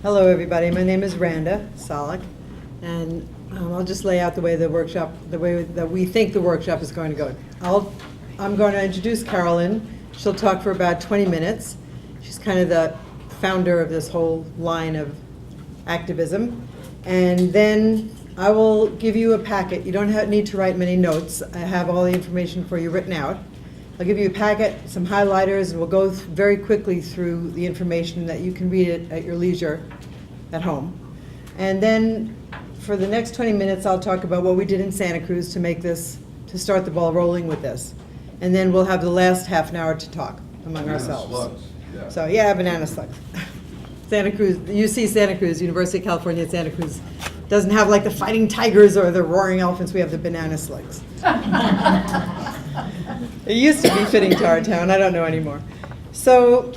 Hello, everybody. My name is Randa Solak, and I'll just lay out the way that we think the workshop is going to go. I'm going to introduce Carolyn. She'll talk for about 20 minutes. She's kind of the founder of this whole line of activism. And then I will give you a packet. You don't need to write many notes. I have all the information for you written out. I'll give you a packet, some highlighters, and we'll go very quickly through the information that you can read it at your leisure at home. And then for the next 20 minutes, I'll talk about what we did in Santa Cruz to start the ball rolling with this. And then we'll have the last half an hour to talk among ourselves. Slugs. Yeah. So yeah, banana slugs. Santa Cruz, UC Santa Cruz, University of California at Santa Cruz, doesn't have like the fighting tigers or the roaring elephants. We have the banana slugs. It used to be fitting to our town. I don't know anymore. So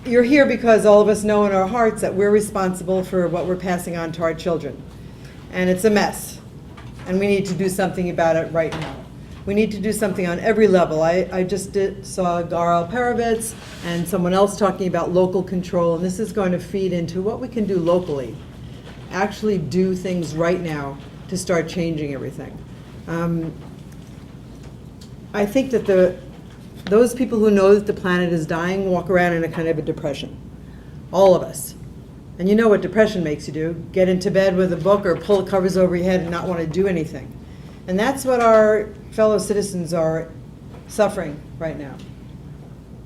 you're here because all of us know in our hearts that we're responsible for what we're passing on to our children. And it's a mess. And we need to do something about it right now. We need to do something on every level. I just saw Garal Paravitz and someone else talking about local control, and this is going to feed into what we can do locally. Actually do things right now to start changing everything. I think that those people who know that the planet is dying walk around in a kind of a depression. All of us. And you know what depression makes you do. Get into bed with a book or pull the covers over your head and not want to do anything. And that's what our fellow citizens are suffering right now.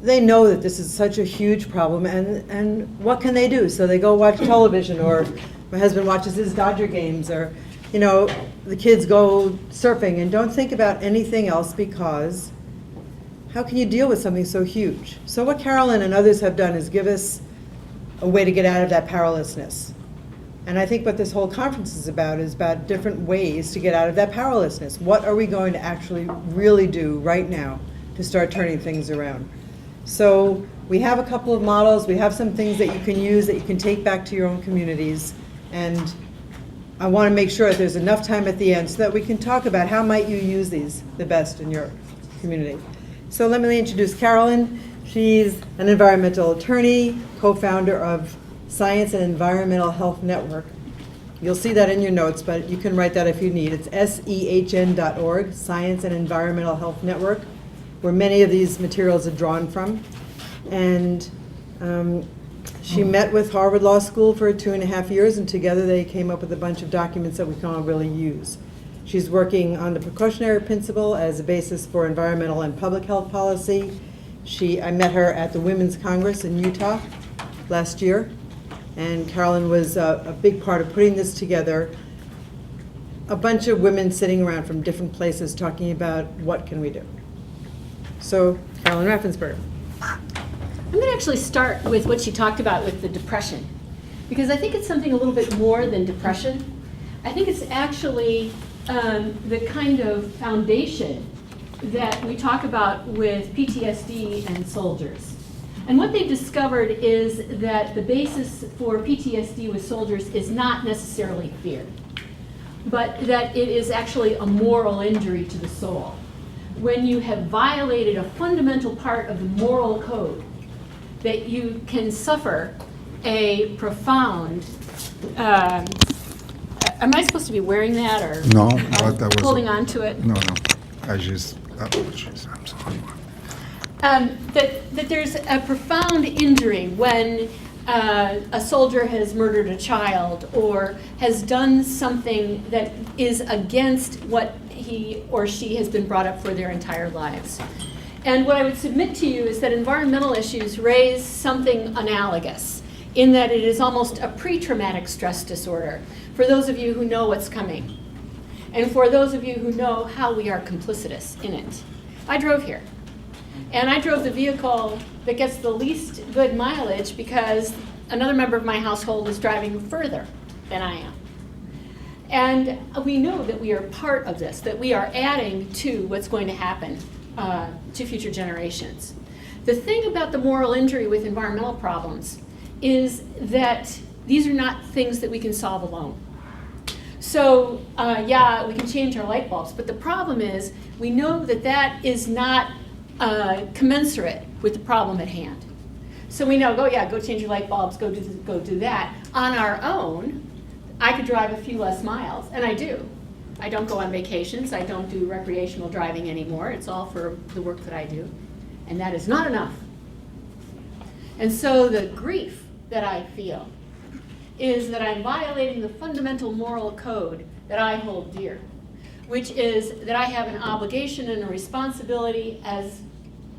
They know that this is such a huge problem, and what can they do? So they go watch television, or my husband watches his Dodger games, or the kids go surfing and don't think about anything else, because how can you deal with something so huge? So what Carolyn and others have done is give us a way to get out of that powerlessness. And I think what this whole conference is about different ways to get out of that powerlessness. What are we going to actually really do right now to start turning things around? So we have a couple of models. We have some things that you can use that you can take back to your own communities. And I want to make sure that there's enough time at the end so that we can talk about how might you use these the best in your community. So let me introduce Carolyn. She's an environmental attorney, co-founder of Science and Environmental Health Network. You'll see that in your notes, but you can write that if you need. It's SEHN.org, Science and Environmental Health Network, where many of these materials are drawn from. And she met with Harvard Law School for 2.5 years, and together they came up with a bunch of documents that we can all really use. She's working on the precautionary principle as a basis for environmental and public health policy. I met her at the Women's Congress in Utah last year, and Carolyn was a big part of putting this together. A bunch of women sitting around from different places talking about what can we do. So, Carolyn Raffensperger. I'm going to actually start with what she talked about with the depression, because I think it's something a little bit more than depression. I think it's actually the kind of foundation that we talk about with PTSD and soldiers. And what they've discovered is that the basis for PTSD with soldiers is not necessarily fear, but that it is actually a moral injury to the soul. When you have violated a fundamental part of the moral code, that you can suffer a profound, am I supposed to be wearing that, or No, that was holding on to it? No. I just, I'm sorry. That there's a profound injury when a soldier has murdered a child or has done something that is against what he or she has been brought up for their entire lives. And what I would submit to you is that environmental issues raise something analogous, in that it is almost a pre-traumatic stress disorder, for those of you who know what's coming, and for those of you who know how we are complicitous in it. I drove here, and I drove the vehicle that gets the least good mileage because another member of my household is driving further than I am. And we know that we are part of this, that we are adding to what's going to happen to future generations. The thing about the moral injury with environmental problems is that these are not things that we can solve alone. So yeah, we can change our light bulbs, but the problem is we know that that is not commensurate with the problem at hand. So we know, go change your light bulbs, go do that. On our own, I could drive a few less miles, and I do. I don't go on vacations, I don't do recreational driving anymore. It's all for the work that I do. And that is not enough. And so the grief that I feel is that I'm violating the fundamental moral code that I hold dear, which is that I have an obligation and a responsibility as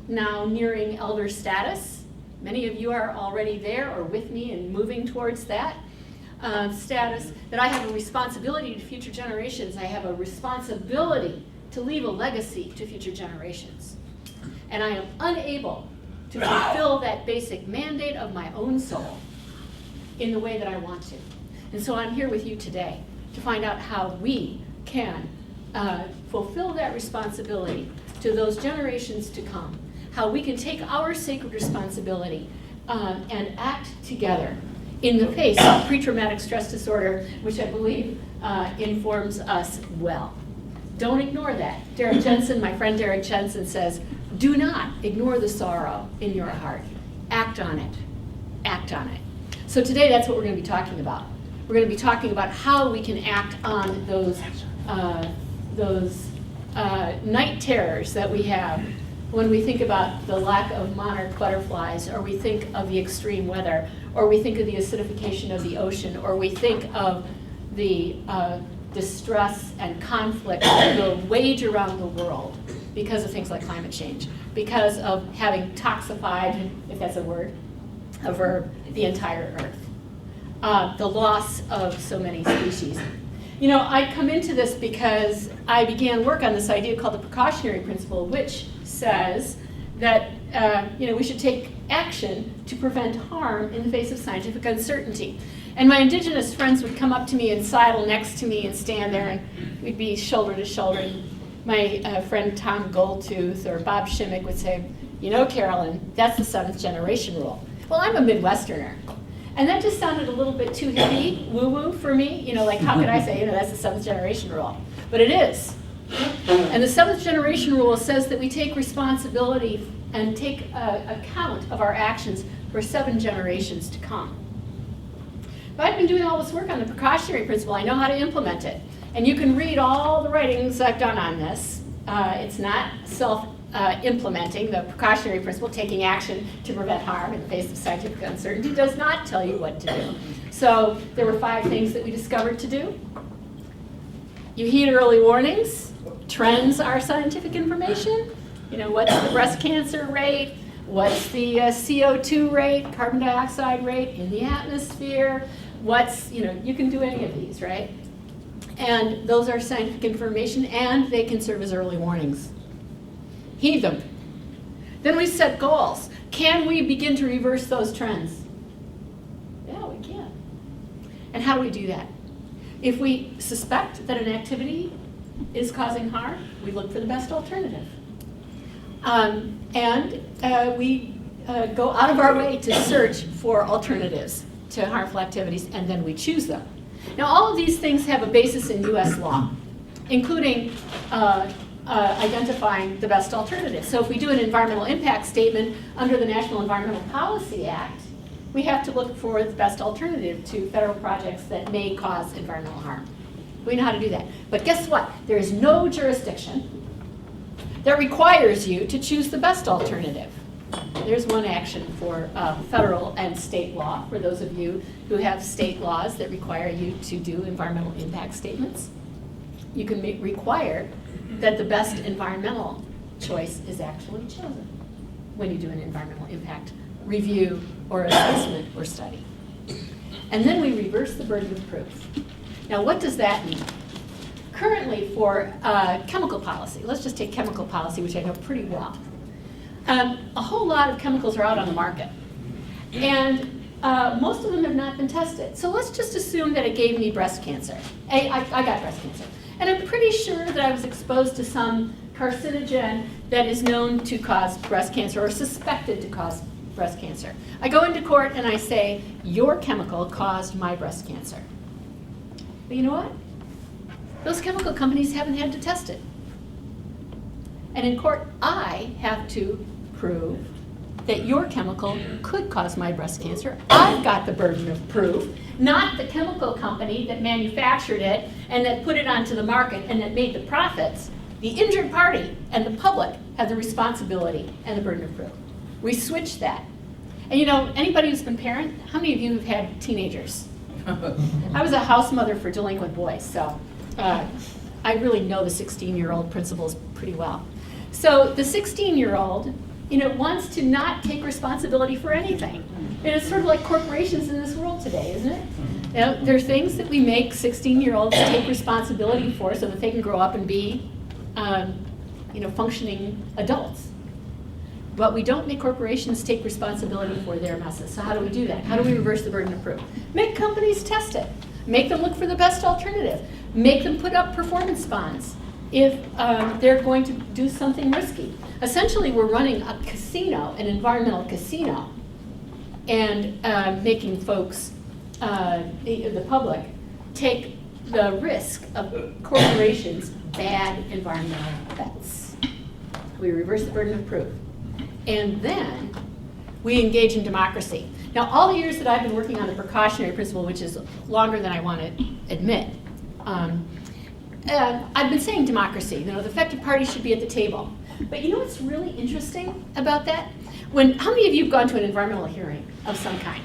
now nearing elder status. Many of you are already there or with me and moving towards that status, that I have a responsibility to future generations. I have a responsibility to leave a legacy to future generations. And I am unable to fulfill that basic mandate of my own soul in the way that I want to. And so I'm here with you today to find out how we can fulfill that responsibility to those generations to come, how we can take our sacred responsibility and act together in the face of pre-traumatic stress disorder, which I believe informs us well. Don't ignore that. Derek Jensen, my friend Derek Jensen says, do not ignore the sorrow in your heart. Act on it. Act on it. So today that's what we're going to be talking about. We're going to be talking about how we can act on those night terrors that we have when we think about the lack of monarch butterflies, or we think of the extreme weather, or we think of the acidification of the ocean, or we think of the distress and conflict that will wage around the world because of things like climate change, because of having toxified, if that's a word, a verb, the entire earth. The loss of so many species. You know, I come into this because I began work on this idea called the precautionary principle, which says that we should take action to prevent harm in the face of scientific uncertainty. And my indigenous friends would come up to me and sidle next to me and stand there, and we'd be shoulder to shoulder. And my friend Tom Goldtooth or Bob Shimmick would say, you know, Carolyn, that's the 7th generation rule. Well, I'm a Midwesterner. And that just sounded a little bit too hippie, woo-woo for me. You know, like, how could I say, that's the 7th generation rule? But it is. And the 7th generation rule says that we take responsibility and take account of our actions for 7 generations to come. But I've been doing all this work on the precautionary principle. I know how to implement it. And you can read all the writings I've done on this. It's not self-implementing. The precautionary principle, taking action to prevent harm in the face of scientific uncertainty, does not tell you what to do. So there were 5 things that we discovered to do. You heed early warnings. Trends are scientific information. You know, what's the breast cancer rate? What's the CO2 rate, carbon dioxide rate in the atmosphere? What's, you can do any of these, right? And those are scientific information, and they can serve as early warnings. Heed them. Then we set goals. Can we begin to reverse those trends? Yeah, we can. And how do we do that? If we suspect that an activity is causing harm, we look for the best alternative. We go out of our way to search for alternatives to harmful activities, and then we choose them. Now, all of these things have a basis in U.S. law, including identifying the best alternative. So if we do an environmental impact statement under the National Environmental Policy Act, we have to look for the best alternative to federal projects that may cause environmental harm. We know how to do that. But guess what? There is no jurisdiction that requires you to choose the best alternative. There's one action for federal and state law, for those of you who have state laws that require you to do environmental impact statements. You can require that the best environmental choice is actually chosen when you do an environmental impact review or assessment or study. And then we reverse the burden of proof. Now, what does that mean? Currently, for chemical policy, let's just take chemical policy, which I know pretty well. A whole lot of chemicals are out on the market, and most of them have not been tested. So let's just assume that it gave me breast cancer. I got breast cancer, and I'm pretty sure that I was exposed to some carcinogen that is known to cause breast cancer or suspected to cause breast cancer. I go into court and I say, your chemical caused my breast cancer. But you know what? Those chemical companies haven't had to test it. And in court, I have to prove that your chemical could cause my breast cancer. I've got the burden of proof, not the chemical company that manufactured it and that put it onto the market and that made the profits. The injured party and the public have the responsibility and the burden of proof. We switched that. And you know, anybody who's been parent, how many of you have had teenagers? I was a house mother for delinquent boys, so I really know the 16-year-old principles pretty well. So the 16-year-old, you know, wants to not take responsibility for anything. And it's sort of like corporations in this world today, isn't it? You know, there are things that we make 16-year-olds take responsibility for so that they can grow up and be, you know, functioning adults. But we don't make corporations take responsibility for their messes. So how do we do that? How do we reverse the burden of proof? Make companies test it. Make them look for the best alternative. Make them put up performance bonds if they're going to do something risky. Essentially, we're running a casino, an environmental casino, and making folks, the public, take the risk of corporations' bad environmental bets. We reverse the burden of proof. And then we engage in democracy. Now, all the years that I've been working on the precautionary principle, which is longer than I want to admit, I've been saying democracy. You know, the affected parties should be at the table. But you know what's really interesting about that? How many of you have gone to an environmental hearing of some kind?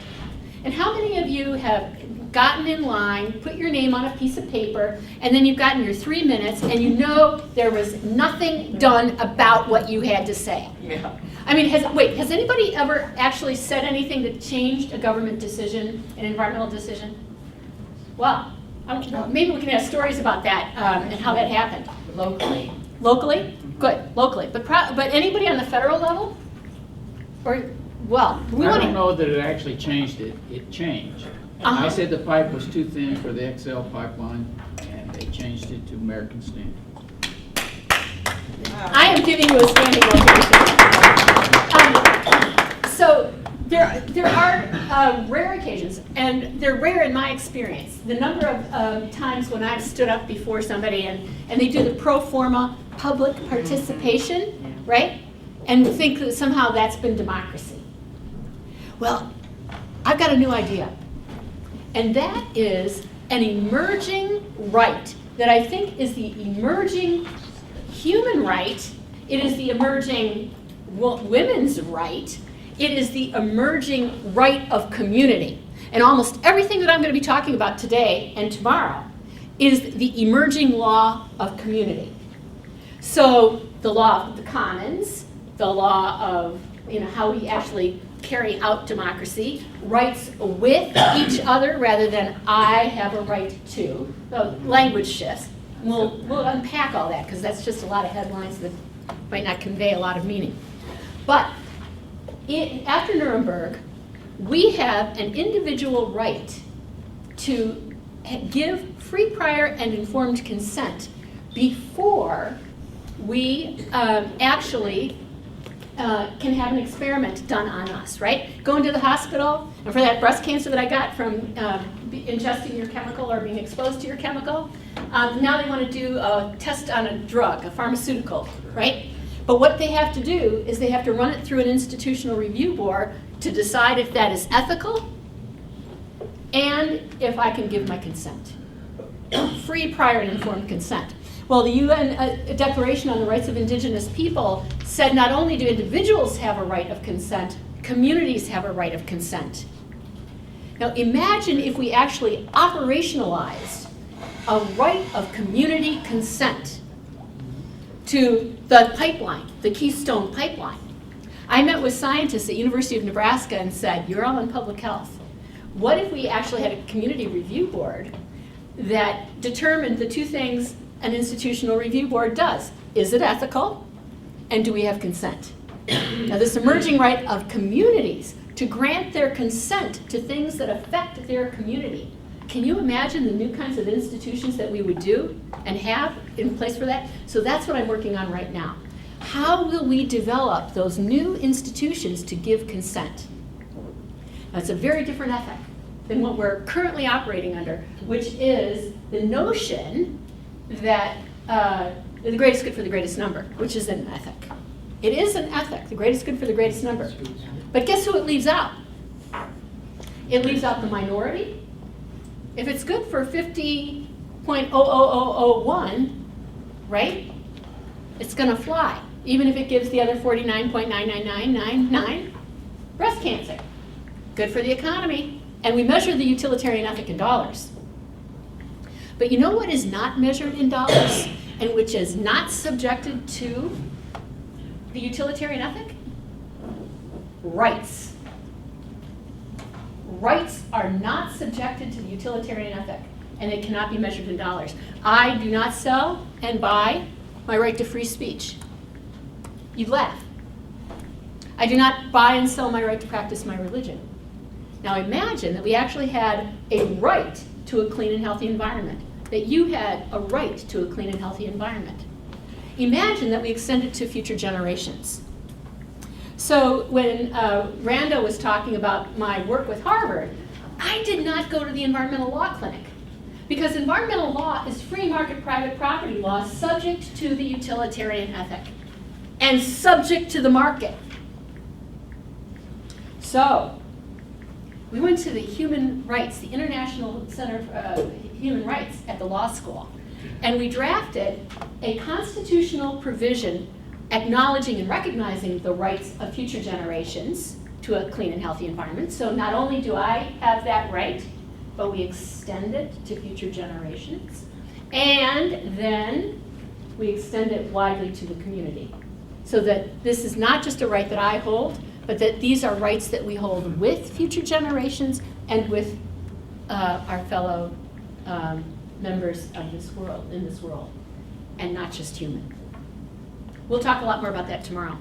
And how many of you have gotten in line, put your name on a piece of paper, and then you've gotten your 3 minutes, and you know there was nothing done about what you had to say? Yeah. I mean, has anybody ever actually said anything that changed a government decision, an environmental decision? Well, maybe we can have stories about that and how that happened. Locally. Locally? Good, locally. But anybody on the federal level? Or, well, we I want don't to. know that it actually changed it. It changed. I said the pipe was too thin for the XL pipeline, and they changed it to American standard. I am giving you a standing ovation. So there are rare occasions, and they're rare in my experience. The number of times when I've stood up before somebody and they do the pro forma public participation, right? And think that somehow that's been democracy. Well, I've got a new idea. And that is an emerging right that I think is the emerging human right. It is the emerging women's right. It is the emerging right of community. And almost everything that I'm going to be talking about today and tomorrow is the emerging law of community. So the law of the commons, the law of how we actually carry out democracy, rights with each other rather than I have a right to. So language shifts. We'll unpack all that because that's just a lot of headlines that might not convey a lot of meaning. But after Nuremberg, we have an individual right to give free, prior, and informed consent before we actually can have an experiment done on us, right? Going to the hospital, and for that breast cancer that I got from ingesting your chemical or being exposed to your chemical, now they want to do a test on a drug, a pharmaceutical, right? But what they have to do is they have to run it through an institutional review board to decide if that is ethical and if I can give my consent. Free, prior, and informed consent. Well, the UN Declaration on the Rights of Indigenous People said not only do individuals have a right of consent, communities have a right of consent. Now imagine if we actually operationalized a right of community consent to the pipeline, the Keystone Pipeline. I met with scientists at University of Nebraska and said, you're all in public health. What if we actually had a community review board that determined the two things an institutional review board does? Is it ethical? And do we have consent? Now this emerging right of communities to grant their consent to things that affect their community. Can you imagine the new kinds of institutions that we would do and have in place for that? So that's what I'm working on right now. How will we develop those new institutions to give consent? Now, it's a very different ethic than what we're currently operating under, which is the notion that the greatest good for the greatest number, which is an ethic. It is an ethic, the greatest good for the greatest number. But guess who it leaves out? It leaves out the minority. If it's good for 50.00001, right, it's going to fly, even if it gives the other 49.99999 breast cancer. Good for the economy. And we measure the utilitarian ethic in dollars. But you know what is not measured in dollars and which is not subjected to the utilitarian ethic? Rights. Rights are not subjected to the utilitarian ethic, and they cannot be measured in dollars. I do not sell and buy my right to free speech. You laugh. I do not buy and sell my right to practice my religion. Now imagine that we actually had a right to a clean and healthy environment, that you had a right to a clean and healthy environment. Imagine that we extend it to future generations. So when Randa was talking about my work with Harvard, I did not go to the environmental law clinic, because environmental law is free market private property law subject to the utilitarian ethic and subject to the market. So we went to the human rights, the International Center for Human Rights at the law school, and we drafted a constitutional provision acknowledging and recognizing the rights of future generations to a clean and healthy environment. So not only do I have that right, but we extend it to future generations, and then we extend it widely to the community. So that this is not just a right that I hold, but that these are rights that we hold with future generations and with our fellow members of this world, in this world, and not just human. We'll talk a lot more about that tomorrow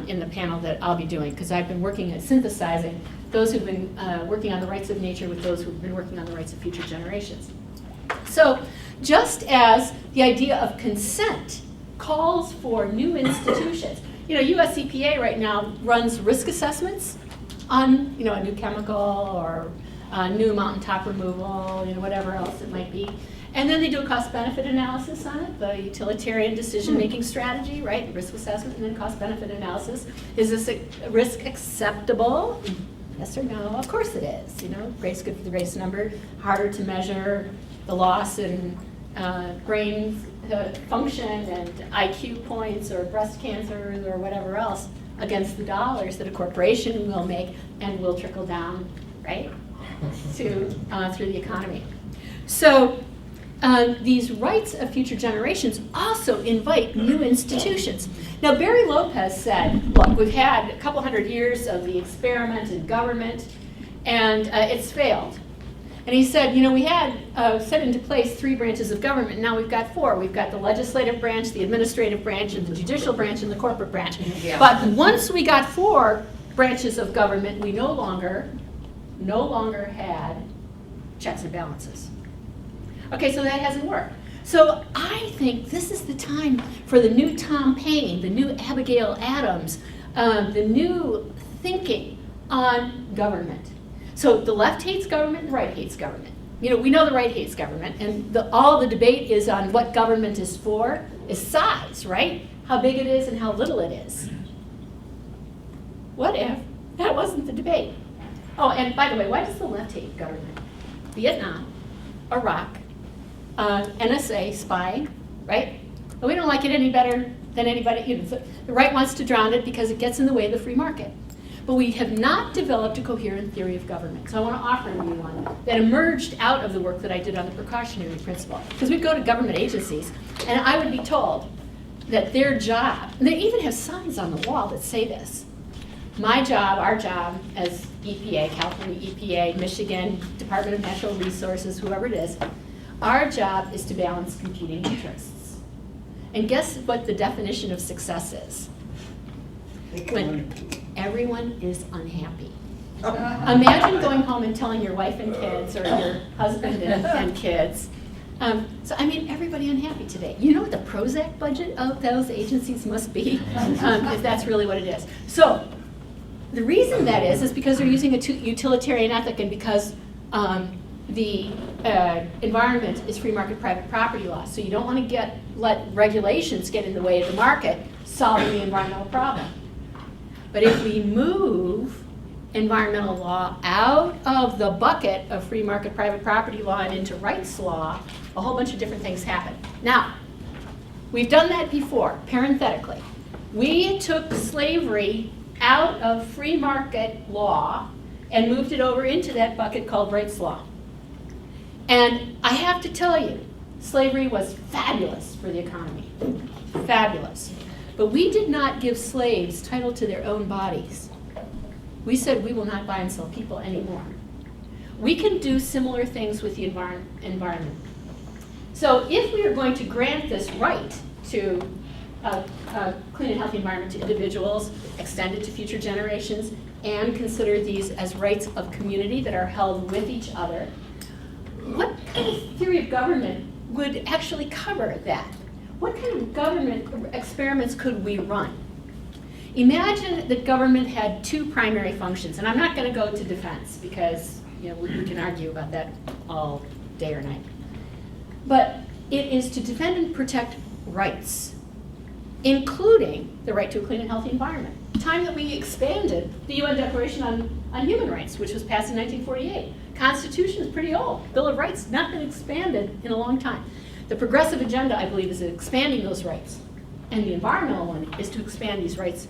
in the panel that I'll be doing, because I've been working at synthesizing those who've been working on the rights of nature with those who've been working on the rights of future generations. So just as the idea of consent calls for new institutions, US EPA right now runs risk assessments on a new chemical or new mountaintop removal, whatever else it might be. And then they do a cost-benefit analysis on it, the utilitarian decision-making strategy, right? Risk assessment and then cost-benefit analysis. Is this a risk acceptable? Yes or no? Of course it is. Greatest good for the greatest number. Harder to measure the loss in brain function and IQ points or breast cancers or whatever else against the dollars that a corporation will make and will trickle down, right, to through the economy. So these rights of future generations also invite new institutions. Now, Barry Lopez said, look, we've had a couple hundred years of the experiment in government, and it's failed. And he said, we had set into place 3 branches of government. Now we've got 4. We've got the legislative branch, the administrative branch, and the judicial branch, and the corporate branch. Yeah. But once we got 4 branches of government, we no longer had checks and balances. Okay, so that hasn't worked. So I think this is the time for the new Tom Paine, the new Abigail Adams, the new thinking on government. So the left hates government and the right hates government. We know the right hates government, and all the debate is on what government is for, is size, right? How big it is and how little it is. What if that wasn't the debate? Oh, and by the way, why does the left hate government? Vietnam, Iraq, NSA spying, right? But we don't like it any better than anybody. The right wants to drown it because it gets in the way of the free market. But we have not developed a coherent theory of government. So I want to offer you one that emerged out of the work that I did on the precautionary principle. Because we'd go to government agencies, and I would be told that their job, and they even have signs on the wall that say this, my job, our job as EPA, California EPA, Michigan, Department of Natural Resources, whoever it is, our job is to balance competing interests. And guess what the definition of success is? When everyone is unhappy. Imagine going home and telling your wife and kids or your husband and kids, everybody unhappy today. You know what the Prozac budget of those agencies must be, if that's really what it is. So the reason that is because they're using a utilitarian ethic, and because the environment is free market private property law. So you don't want to let regulations get in the way of the market, solving the environmental problem. But if we move environmental law out of the bucket of free market private property law and into rights law, a whole bunch of different things happen. Now, we've done that before, parenthetically. We took slavery out of free market law and moved it over into that bucket called rights law. And I have to tell you, slavery was fabulous for the economy, fabulous. But we did not give slaves title to their own bodies. We said we will not buy and sell people anymore. We can do similar things with the environment. So if we are going to grant this right to a clean and healthy environment to individuals, extend it to future generations, and consider these as rights of community that are held with each other, what kind of theory of government would actually cover that? What kind of government experiments could we run? Imagine that government had two primary functions, and I'm not going to go to defense because we can argue about that all day or night. But it is to defend and protect rights, including the right to a clean and healthy environment. The time that we expanded the UN Declaration on Human Rights, which was passed in 1948. Constitution is pretty old. Bill of Rights not been expanded in a long time. The progressive agenda, I believe, is expanding those rights. And the environmental one is to expand these rights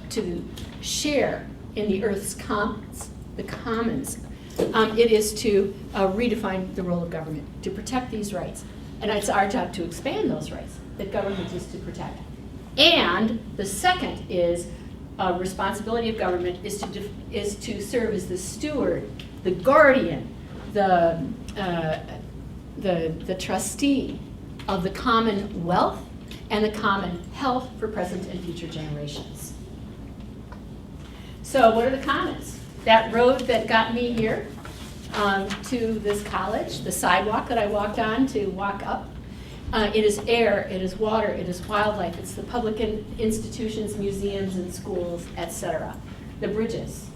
to share in the Earth's commons, the commons. It is to redefine the role of government, to protect these rights. And it's our job to expand those rights that government is to protect. And the second is responsibility of government is to serve as the steward, the guardian, the trustee of the common wealth and the common health for present and future generations. So what are the commons? That road that got me here to this college, the sidewalk that I walked on to walk up, it is air, it is water, it is wildlife, it's the public institutions, museums and schools, etc. The bridges.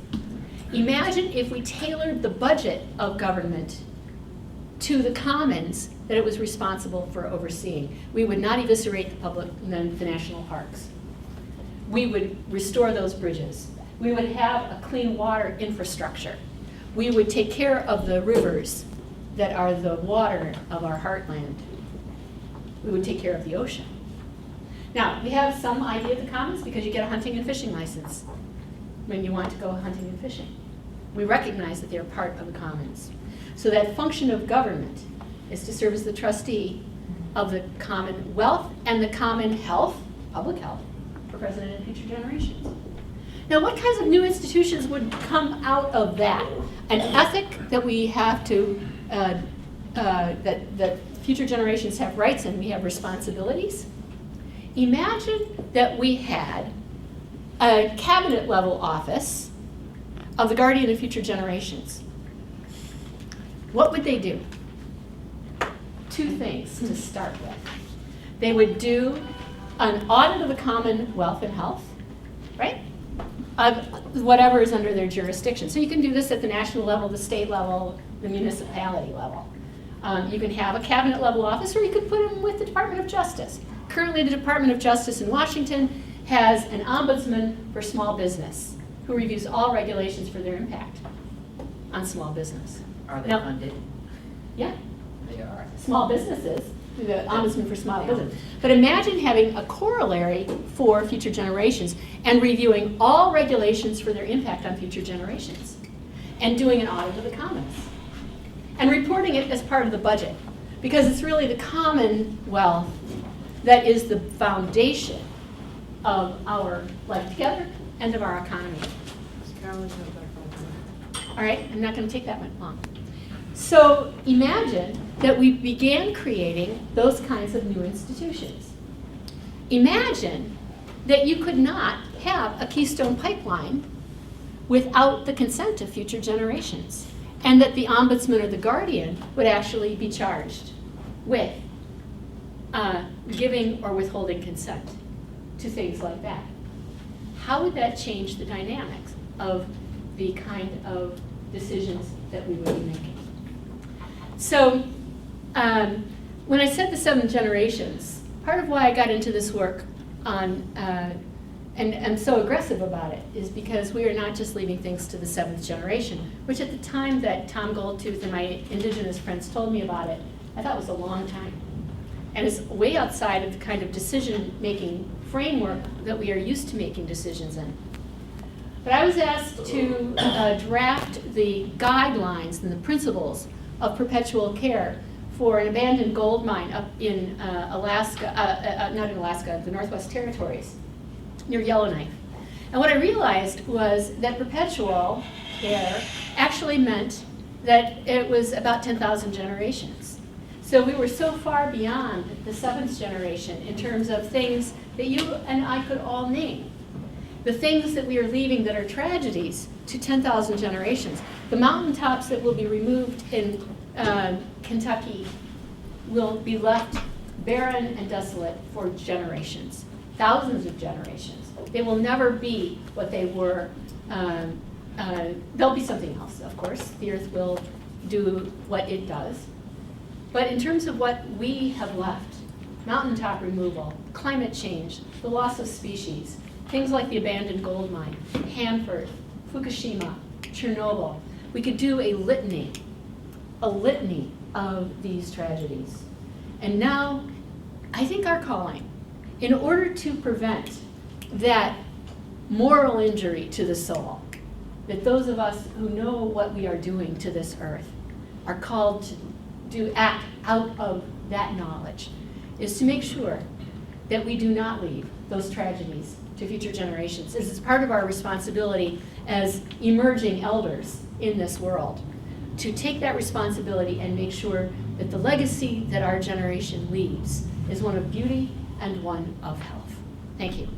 Imagine if we tailored the budget of government to the commons that it was responsible for overseeing. We would not eviscerate the public and the national parks. We would restore those bridges. We would have a clean water infrastructure. We would take care of the rivers that are the water of our heartland. We would take care of the ocean. Now, we have some idea of the commons because you get a hunting and fishing license when you want to go hunting and fishing. We recognize that they're part of the commons. So that function of government is to serve as the trustee of the common wealth and the common health, public health, for present and future generations. Now, what kinds of new institutions would come out of that? An ethic that we have to, that future generations have rights and we have responsibilities. Imagine that we had a cabinet level office of the guardian of future generations. What would they do? Two things to start with. They would do an audit of the common wealth and health, right? Of whatever is under their jurisdiction. So you can do this at the national level, the state level, the municipality level. You can have a cabinet level office, or you could put them with the Department of Justice. Currently, the Department of Justice in Washington has an ombudsman for small business who reviews all regulations for their impact on small business. Are they Now- funded? Yeah, They are. small businesses, the ombudsman for small business. But imagine having a corollary for future generations and reviewing all regulations for their impact on future generations and doing an audit of the commons and reporting it as part of the budget, because it's really the commonwealth that is the foundation of our life together and of our economy. All right, I'm not going to take that much long. So imagine that we began creating those kinds of new institutions. Imagine that you could not have a Keystone Pipeline without the consent of future generations, and that the ombudsman or the guardian would actually be charged with giving or withholding consent to things like that. How would that change the dynamics of the kind of decisions that we would be making? So when I said the 7 generations, part of why I got into this work on, and am so aggressive about it, is because we are not just leaving things to the 7th generation, which at the time that Tom Goldtooth and my indigenous friends told me about it, I thought was a long time. And it's way outside of the kind of decision-making framework that we are used to making decisions in. But I was asked to draft the guidelines and the principles of perpetual care for an abandoned gold mine up in Alaska, not in Alaska, the Northwest Territories, near Yellowknife. And what I realized was that perpetual care actually meant that it was about 10,000 generations. So we were so far beyond the 7th generation in terms of things that you and I could all name. The things that we are leaving that are tragedies to 10,000 generations. The mountaintops that will be removed in Kentucky will be left barren and desolate for generations, thousands of generations. They will never be what they were. They'll be something else, of course. The earth will do what it does. But in terms of what we have left, mountaintop removal, climate change, the loss of species, things like the abandoned gold mine, Hanford, Fukushima, Chernobyl, we could do a litany of these tragedies. And now, I think our calling, in order to prevent that moral injury to the soul, that those of us who know what we are doing to this earth are called to act out of that knowledge, is to make sure that we do not leave those tragedies to future generations. This is part of our responsibility as emerging elders in this world, to take that responsibility and make sure that the legacy that our generation leaves is one of beauty and one of health. Thank you.